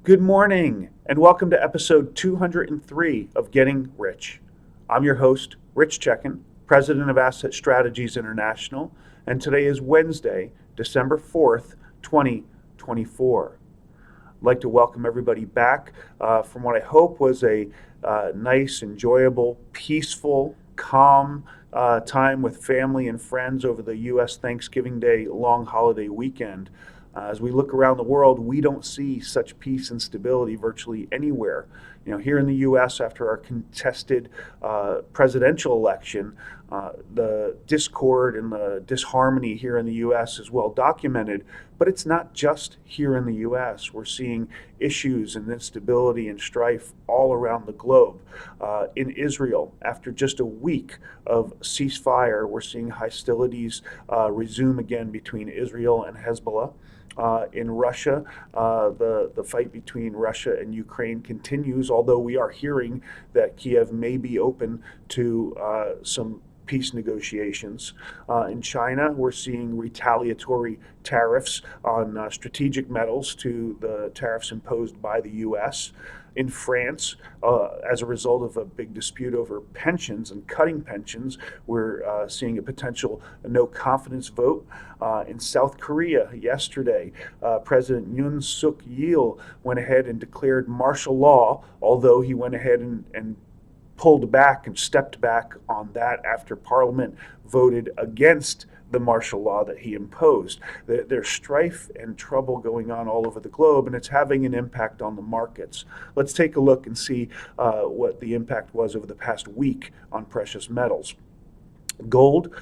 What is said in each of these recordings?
Good morning, and welcome to episode 203 of Getting Rich. I'm your host, Rich Checkan, president of Asset Strategies International, and today is Wednesday, December 4th, 2024. I'd like to welcome everybody back from what I hope was a nice, enjoyable, peaceful, calm time with family and friends over the U.S. Thanksgiving Day long holiday weekend. As we look around the world, we don't see such peace and stability virtually anywhere. Here in the U.S., after our contested presidential election, the discord and the disharmony here in the U.S. is well documented. But it's not just here in the U.S. We're seeing issues and instability and strife all around the globe. In Israel, after just a week of ceasefire, we're seeing hostilities resume again between Israel and Hezbollah. In Russia, the fight between Russia and Ukraine continues, although we are hearing that Kiev may be open to some peace negotiations. In China, we're seeing retaliatory tariffs on strategic metals to the tariffs imposed by the U.S. In France, as a result of a big dispute over pensions and cutting pensions, we're seeing a potential no confidence vote. In South Korea yesterday, President Yoon Suk Yeol went ahead and declared martial law, although he went ahead and pulled back and stepped back on that after Parliament voted against the martial law that he imposed. There's strife and trouble going on all over the globe, and it's having an impact on the markets. Let's take a look and see what the impact was over the past week on precious metals. Gold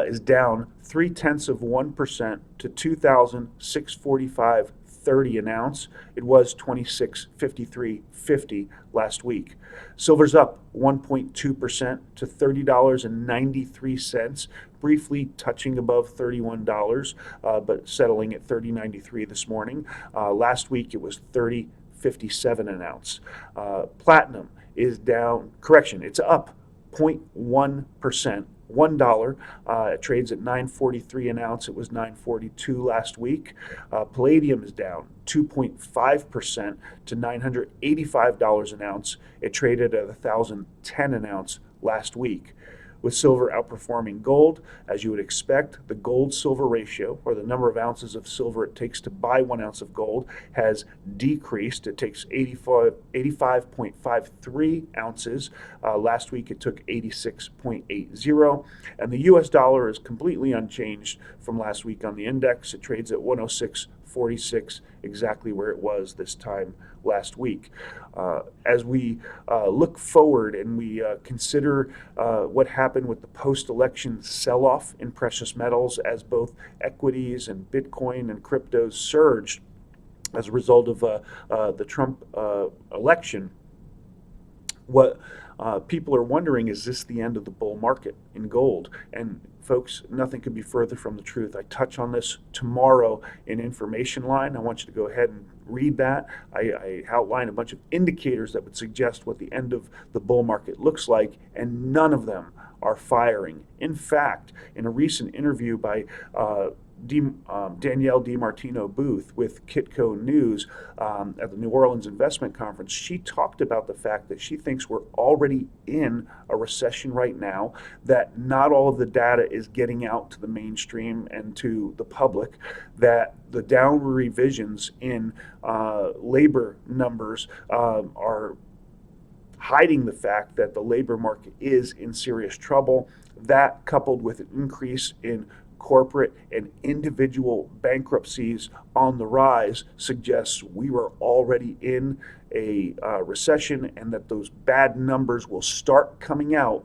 is down 0.3% to 2,645.30 an ounce. It was 2653.50 last week. Silver's up 1.2% to $30.93, briefly touching above $31, but settling at $30.93 this morning. Last week it was $30.57 an ounce. Platinum is down, it's up 0.1%. $1. It trades at $9.43 an ounce. It was $9.42 last week. Palladium is down 2.5% to $985 an ounce. It traded at $1,010 an ounce last week. With silver outperforming gold, as you would expect, the gold-silver ratio, or the number of ounces of silver it takes to buy 1 ounce of gold, has decreased. It takes 85.53 ounces. Last week it took 86.80. And the U.S. dollar is completely unchanged from last week on the index. It trades at 106.46, exactly where it was this time last week. As we look forward and we consider what happened with the post-election sell-off in precious metals, as both equities and Bitcoin and cryptos surged as a result of the Trump election, what people are wondering, is this the end of the bull market in gold? And folks, nothing could be further from the truth. I touch on this tomorrow in Information Line. I want you to go ahead and read that. I outline a bunch of indicators that would suggest what the end of the bull market looks like, and none of them are firing. In fact, in a recent interview by Danielle DiMartino Booth with Kitco News at the New Orleans Investment Conference, she talked about the fact that she thinks we're already in a recession right now, that not all of the data is getting out to the mainstream and to the public, that the downward revisions in labor numbers are hiding the fact that the labor market is in serious trouble. That, coupled with an increase in corporate and individual bankruptcies on the rise, suggests we were already in a recession, and that those bad numbers will start coming out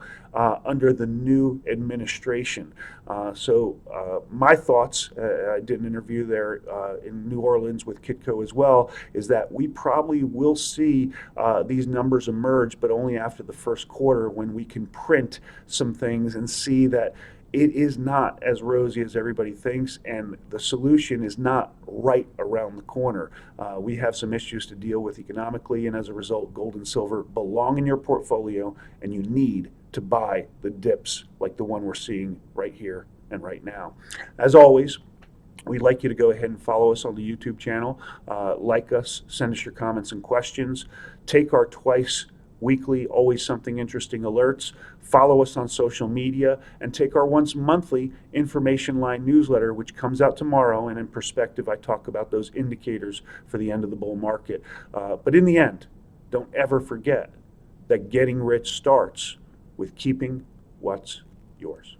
under the new administration. So my thoughts, I did an interview there in New Orleans with Kitco as well, is that we probably will see these numbers emerge, but only after the first quarter, when we can print some things and see that it is not as rosy as everybody thinks, and the solution is not right around the corner. We have some issues to deal with economically, and as a result, gold and silver belong in your portfolio, and you need to buy the dips like the one we're seeing right here and right now. As always, We'd like you to go ahead and follow us on the YouTube channel, like us, send us your comments and questions, take our twice weekly, always something interesting alerts, follow us on social media, and take our once monthly information line newsletter, which comes out tomorrow. And in perspective, I talk about those indicators for the end of the bull market. But in the end, don't ever forget that getting rich starts with keeping what's yours.